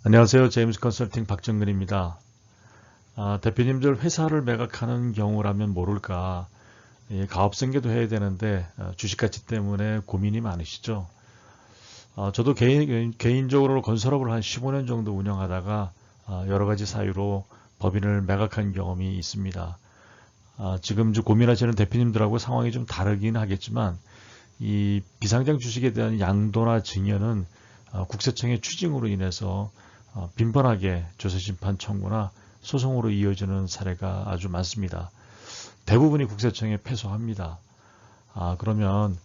안녕하세요. 제임스 컨설팅 박정근입니다. 대표님들 회사를 매각하는 경우라면 모를까. 가업승계도 해야 되는데 주식가치 때문에 고민이 많으시죠. 저도 개인적으로 건설업을 한 15년 정도 운영하다가 여러 가지 사유로 법인을 매각한 경험이 있습니다. 지금 고민하시는 대표님들하고 상황이 좀 다르긴 하겠지만 이 비상장 주식에 대한 양도나 증여는 국세청의 추징으로 인해서 빈번하게 조세심판 청구나 소송으로 이어지는 사례가 아주 많습니다. 대부분이 국세청에 패소합니다. 그러면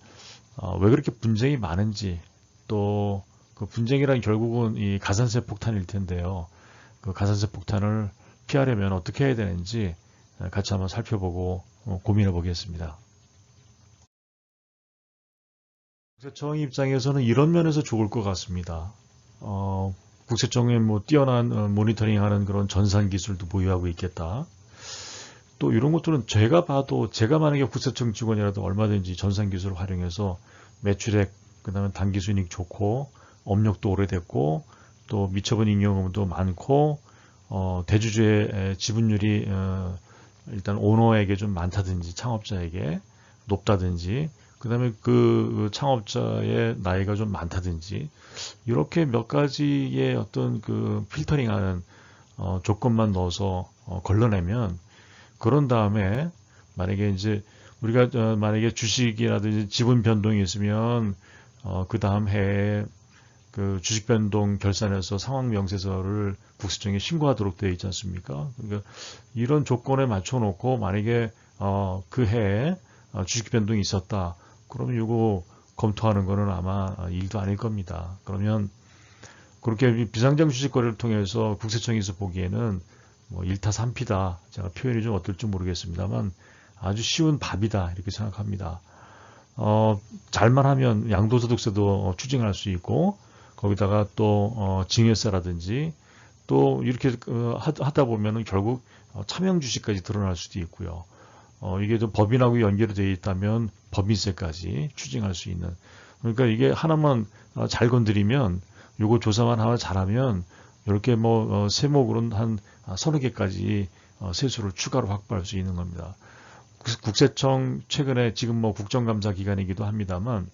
왜 그렇게 분쟁이 많은지, 또 그 분쟁이란 결국은 이 가산세 폭탄일 텐데요. 그 가산세 폭탄을 피하려면 어떻게 해야 되는지 같이 한번 살펴보고 고민해 보겠습니다. 국세청 입장에서는 이런 면에서 좋을 것 같습니다. 국세청에 뭐 뛰어난 모니터링하는 그런 전산 기술도 보유하고 있겠다. 또 이런 것들은 제가 봐도 제가 만약에 국세청 직원이라도 얼마든지 전산 기술을 활용해서 매출액, 그다음에 단기순이익 좋고 업력도 오래됐고 또 미처분 잉여금도 많고 대주주의 지분율이 일단 오너에게 좀 많다든지 창업자에게 높다든지 그다음에 그 창업자의 나이가 좀 많다든지 이렇게 몇 가지의 어떤 그 필터링하는 조건만 넣어서 걸러내면 그런 다음에 만약에 이제 우리가 만약에 주식이라든지 지분 변동이 있으면 그 다음 해에 그 주식 변동 결산해서 상환 명세서를 국세청에 신고하도록 되어 있지 않습니까? 그러니까 이런 조건에 맞춰 놓고 만약에 그 해에 주식 변동이 있었다. 그러면 이거 검토하는 거는 아마 일도 아닐 겁니다. 그러면 그렇게 비상장 주식 거래를 통해서 국세청에서 보기에는 뭐 1타 3피다. 제가 표현이 좀 어떨지 모르겠습니다만 아주 쉬운 밥이다. 이렇게 생각합니다. 잘만 하면 양도소득세도 추징할 수 있고 거기다가 또 증여세라든지 또 이렇게 하다 보면은 결국 차명 주식까지 드러날 수도 있고요. 이게 좀 법인하고 연결이 되어 있다면 법인세까지 추징할 수 있는. 그러니까 이게 하나만 잘 건드리면 요거 조사만 하나 잘하면 이렇게 뭐 세목으로는 한 서너 개까지 세수를 추가로 확보할 수 있는 겁니다. 국세청 최근에 지금 뭐 국정감사 기간이기도 합니다만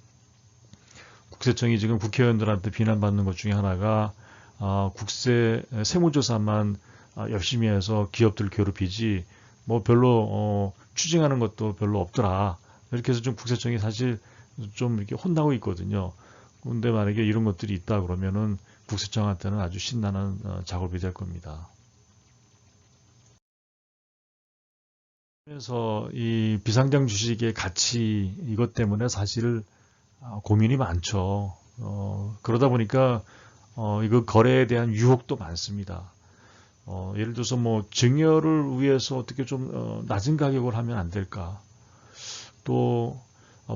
국세청이 지금 국회의원들한테 비난받는 것 중에 하나가 국세 세무조사만 열심히 해서 기업들 괴롭히지 뭐 별로 추징하는 것도 별로 없더라. 이렇게 해서 좀 국세청이 사실 좀 이렇게 혼나고 있거든요. 근데 만약에 이런 것들이 있다 그러면은 국세청한테는 아주 신나는 작업이 될 겁니다. 그래서 이 비상장 주식의 가치 이것 때문에 사실 고민이 많죠. 그러다 보니까 이거 거래에 대한 유혹도 많습니다. 예를 들어서 뭐 증여를 위해서 어떻게 좀 낮은 가격을 하면 안 될까? 또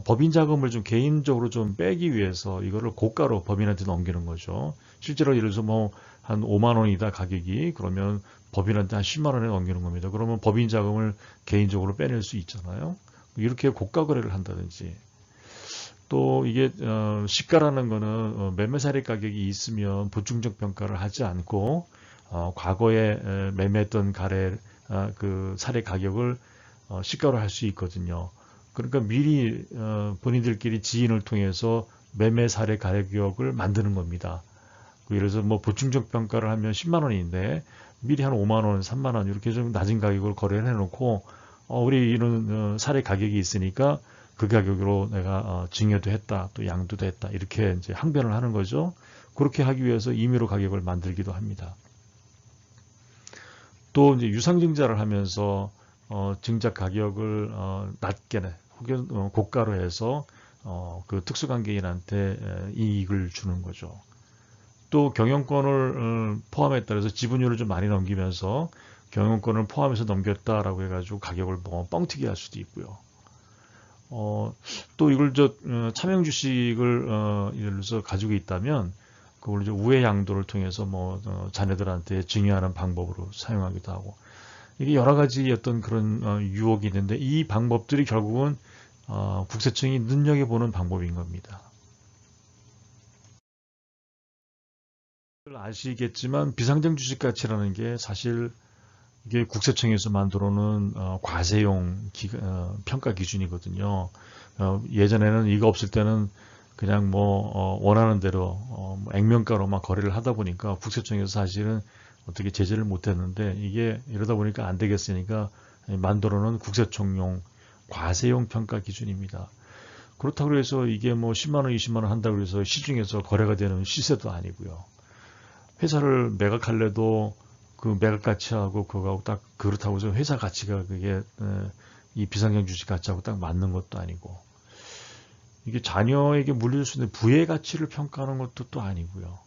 법인 자금을 좀 개인적으로 좀 빼기 위해서 이거를 고가로 법인한테 넘기는 거죠. 실제로 예를 들어서 뭐 한 5만 원이다 가격이 그러면 법인한테 한 10만 원에 넘기는 겁니다. 그러면 법인 자금을 개인적으로 빼낼 수 있잖아요. 이렇게 고가 거래를 한다든지 또 이게 시가라는 거는 매매 사례 가격이 있으면 보충적 평가를 하지 않고 과거에 매매했던 그 사례 가격을 시가로 할 수 있거든요. 그러니까 미리 본인들끼리 지인을 통해서 매매 사례 가격을 만드는 겁니다. 예를 들어서 뭐 보충적 평가를 하면 10만 원인데 미리 한 5만 원, 3만 원 이렇게 좀 낮은 가격을 거래를 해놓고 우리 이런 사례 가격이 있으니까 그 가격으로 내가 증여도 했다, 또 양도도 했다 이렇게 이제 항변을 하는 거죠. 그렇게 하기 위해서 임의로 가격을 만들기도 합니다. 또 이제 유상증자를 하면서 증자 가격을 낮게 혹은 고가로 해서 그 특수관계인한테 이익을 주는 거죠. 또 경영권을 포함에 따라서 지분율을 좀 많이 넘기면서 경영권을 포함해서 넘겼다라고 해가지고 가격을 뭐 뻥튀기 할 수도 있고요. 또 이걸 차명 주식을 예를 들어서 가지고 있다면 그걸 이제 우회 양도를 통해서 뭐 자녀들한테 증여하는 방법으로 사용하기도 하고 이게 여러 가지 어떤 그런 유혹이 있는데 이 방법들이 결국은 국세청이 눈여겨보는 방법인 겁니다. 아시겠지만 비상장 주식 가치라는 게 사실 이게 국세청에서 만들어 놓은 과세용 평가 기준이거든요. 예전에는 이거 없을 때는 그냥 뭐 원하는 대로 뭐 액면가로만 거래를 하다 보니까 국세청에서 사실은 어떻게 제재를 못했는데 이게 이러다 보니까 안 되겠으니까 만들어 놓은 국세청용 과세용 평가 기준입니다. 그렇다고 해서 이게 뭐 10만 원, 20만 원 한다고 해서 시중에서 거래가 되는 시세도 아니고요. 회사를 매각할래도 그 매각 가치하고 그거하고 딱 그렇다고 해서 회사 가치가 그게 이 비상장 주식 가치하고 딱 맞는 것도 아니고 이게 자녀에게 물려줄 수 있는 부의 가치를 평가하는 것도 또 아니고요.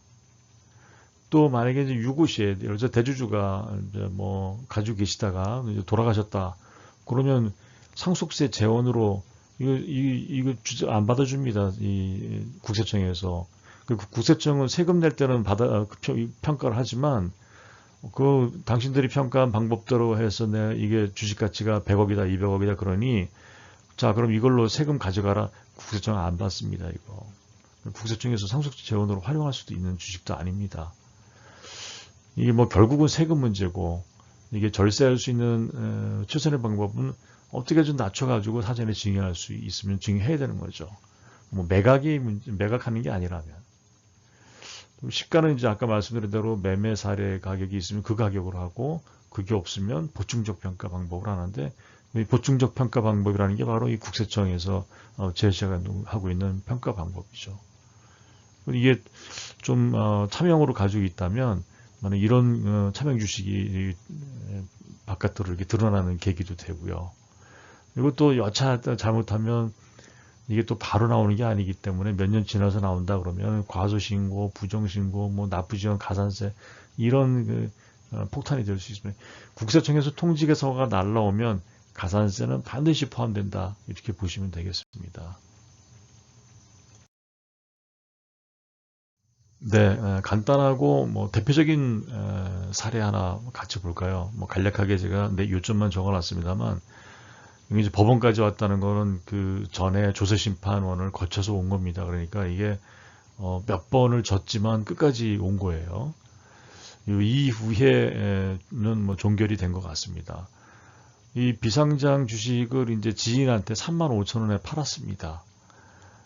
또 만약에 이제 유고시에 예를 들어 대주주가 이제 뭐 가지고 계시다가 이제 돌아가셨다. 그러면 상속세 재원으로 이거 안 받아줍니다. 이 국세청에서. 그 국세청은 세금 낼 때는 평가를 하지만 그 당신들이 평가한 방법대로 해서 이게 주식 가치가 100억이다, 200억이다 그러니 자 그럼 이걸로 세금 가져가라. 국세청은 안 받습니다. 이거. 국세청에서 상속세 재원으로 활용할 수도 있는 주식도 아닙니다. 이게 뭐 결국은 세금 문제고 이게 절세할 수 있는 최선의 방법은 어떻게 좀 낮춰가지고 사전에 증여할 수 있으면 증여해야 되는 거죠. 뭐 매각하는 게 아니라면. 시가는 이제 아까 말씀드린 대로 매매 사례 가격이 있으면 그 가격으로 하고 그게 없으면 보충적 평가 방법을 하는데 이 보충적 평가 방법이라는 게 바로 이 국세청에서 제시하고 있는 평가 방법이죠. 이게 좀 차명으로 가지고 있다면 이런 차명 주식이 바깥으로 이렇게 드러나는 계기도 되고요. 그리고 또 여차 잘못하면 이게 또 바로 나오는 게 아니기 때문에 몇 년 지나서 나온다 그러면 과소신고, 부정신고, 뭐 납부지원, 가산세 이런 폭탄이 될 수 있습니다. 국세청에서 통지개서가 날라오면 가산세는 반드시 포함된다 이렇게 보시면 되겠습니다. 네, 간단하고 뭐 대표적인 사례 하나 같이 볼까요? 뭐 간략하게 제가 내 요점만 적어놨습니다만 이제 법원까지 왔다는 거는 그 전에 조세심판원을 거쳐서 온 겁니다. 그러니까 이게 몇 번을 졌지만 끝까지 온 거예요. 이 이후에는 뭐 종결이 된 것 같습니다. 이 비상장 주식을 이제 지인한테 3만 5천 원에 팔았습니다.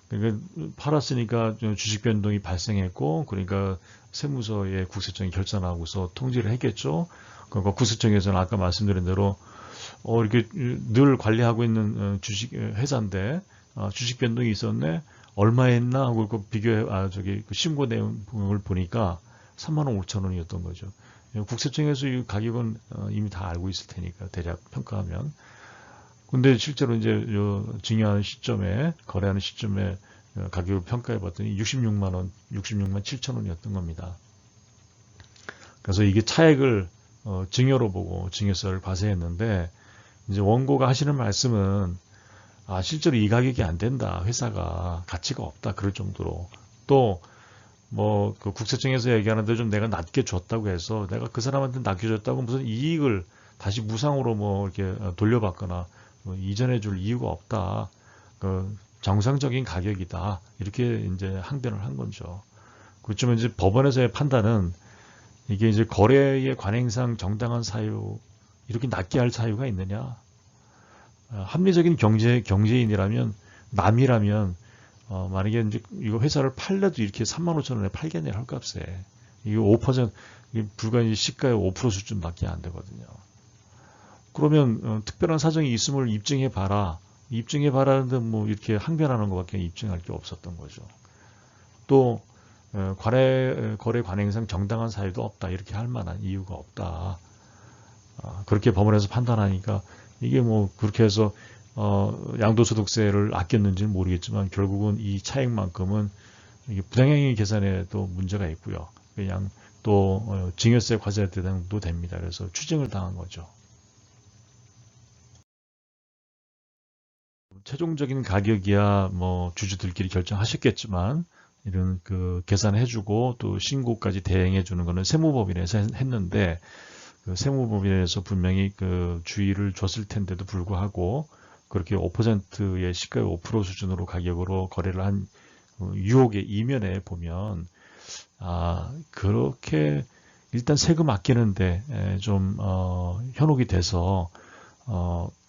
그러니까 팔았으니까 주식 변동이 발생했고, 그러니까 세무서에 국세청이 결산하고서 통지를 했겠죠. 그러니까 국세청에서는 아까 말씀드린 대로 이렇게 늘 관리하고 있는 주식 회사인데 주식 변동이 있었네. 얼마 했나 하고 그 그 신고 내용을 보니까 3만 5천 원이었던 거죠. 국세청에서 이 가격은 이미 다 알고 있을 테니까 대략 평가하면. 근데 실제로 이제 증여하는 시점에 거래하는 시점에 가격을 평가해 봤더니 66만 원, 66만 7천 원이었던 겁니다. 그래서 이게 차액을 증여로 보고 증여세를 과세했는데 이제 원고가 하시는 말씀은 실제로 이 가격이 안 된다. 회사가 가치가 없다. 그럴 정도로 또 뭐 그 국세청에서 얘기하는데 좀 내가 낮게 줬다고 해서 내가 그 사람한테 낮게 줬다고 무슨 이익을 다시 무상으로 뭐 이렇게 돌려받거나 뭐 이전해 줄 이유가 없다. 그 정상적인 가격이다. 이렇게 이제 항변을 한 거죠. 그렇지만 이제 법원에서의 판단은 이게 이제 거래의 관행상 정당한 사유 이렇게 낮게 할 사유가 있느냐? 합리적인 경제인이라면 남이라면 만약에 이제 이거 회사를 팔려도 이렇게 3만 5천 원에 팔겠냐 헐값에 이게 5% 이게 불과 이제 시가의 5% 수준밖에 안 되거든요. 그러면 특별한 사정이 있음을 입증해 봐라. 입증해 봐라는데 뭐 이렇게 항변하는 것밖에 입증할 게 없었던 거죠. 또 거래 관행상 정당한 사유도 없다. 이렇게 할 만한 이유가 없다. 그렇게 법원에서 판단하니까 이게 뭐 그렇게 해서 양도소득세를 아꼈는지는 모르겠지만 결국은 이 차액만큼은 이게 부당행위 계산에도 문제가 있고요. 그냥 또 증여세 과세 대상도 됩니다. 그래서 추징을 당한 거죠. 최종적인 가격이야 뭐 주주들끼리 결정하셨겠지만 이런 그 계산해주고 또 신고까지 대행해주는 거는 세무법인에서 했는데 그 세무법인에서 분명히 그 주의를 줬을 텐데도 불구하고 그렇게 5%의 시가의 5% 수준으로 가격으로 거래를 한 유혹의 이면에 보면 그렇게 일단 세금 아끼는데 좀 현혹이 돼서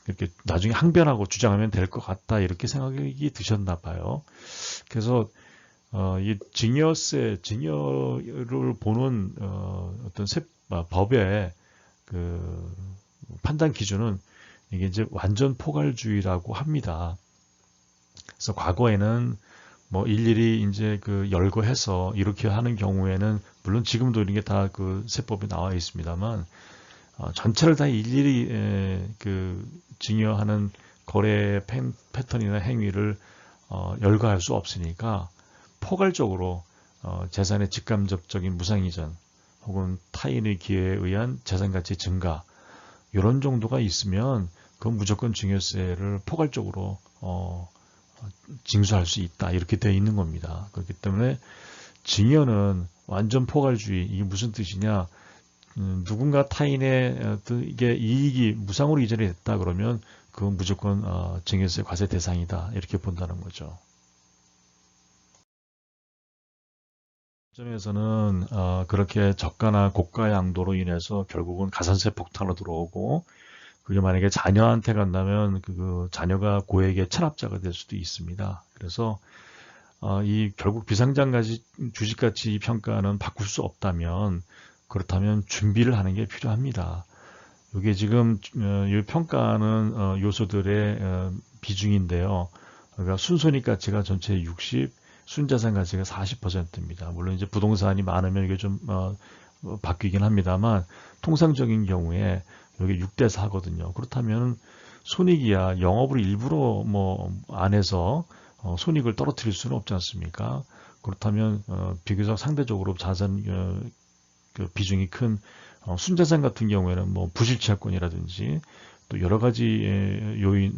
이렇게 나중에 항변하고 주장하면 될 것 같다 이렇게 생각이 드셨나 봐요. 그래서 이 증여를 보는 어떤 법의 그 판단 기준은 이게 이제 완전 포괄주의라고 합니다. 그래서 과거에는 뭐 일일이 이제 그 열거해서 이렇게 하는 경우에는 물론 지금도 이런 게 다 그 세법에 나와 있습니다만 전체를 다 일일이 그 증여하는 거래 패턴이나 행위를 열거할 수 없으니까 포괄적으로 재산의 직간접적인 무상이전 혹은 타인의 기회에 의한 재산가치 증가 이런 정도가 있으면 그건 무조건 증여세를 포괄적으로 징수할 수 있다 이렇게 되어 있는 겁니다. 그렇기 때문에 증여는 완전 포괄주의 이게 무슨 뜻이냐? 누군가 타인의 어떤 이게 이익이 무상으로 이전이 됐다 그러면 그건 무조건 증여세 과세 대상이다 이렇게 본다는 거죠. 점에서는 그렇게 저가나 고가 양도로 인해서 결국은 가산세 폭탄으로 들어오고 그게 만약에 자녀한테 간다면 그 자녀가 고액의 체납자가 될 수도 있습니다. 그래서 이 결국 비상장가치 주식가치 평가는 바꿀 수 없다면 그렇다면 준비를 하는 게 필요합니다. 이게 지금 이 평가하는 요소들의 비중인데요. 그러니까 순손익 가치가 전체 60, 순자산 가치가 40%입니다. 물론 이제 부동산이 많으면 이게 좀 바뀌긴 합니다만 통상적인 경우에 여기 6대 4거든요. 그렇다면 손익이야 영업을 일부러 뭐 안 해서 손익을 떨어뜨릴 수는 없지 않습니까? 그렇다면 비교적 상대적으로 자산 그 비중이 큰 순자산 같은 경우에는 뭐 부실채권이라든지 또 여러 가지 요인,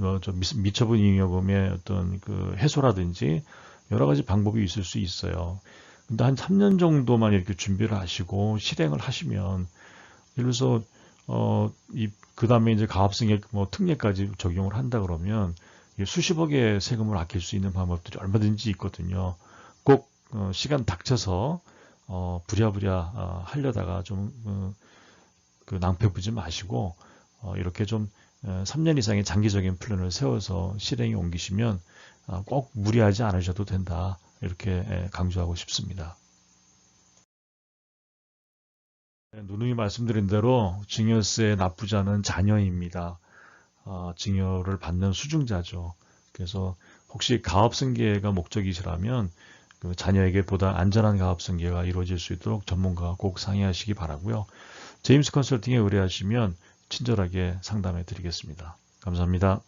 미처분 잉여금의 어떤 그 해소라든지 여러 가지 방법이 있을 수 있어요. 근데 한 3년 정도만 이렇게 준비를 하시고 실행을 하시면 예를 들어서 그 다음에 이제 가압승액 뭐 특례까지 적용을 한다 그러면 수십억의 세금을 아낄 수 있는 방법들이 얼마든지 있거든요. 꼭 시간 닥쳐서 부랴부랴 하려다가 좀 그 낭패 보지 마시고 이렇게 좀 3년 이상의 장기적인 플랜을 세워서 실행에 옮기시면 꼭 무리하지 않으셔도 된다. 이렇게 강조하고 싶습니다. 누누이 말씀드린 대로 증여세 납부자는 자녀입니다. 증여를 받는 수증자죠. 그래서 혹시 가업승계가 목적이시라면 그 자녀에게 보다 안전한 가업승계가 이루어질 수 있도록 전문가와 꼭 상의하시기 바라고요. 제임스 컨설팅에 의뢰하시면 친절하게 상담해 드리겠습니다. 감사합니다.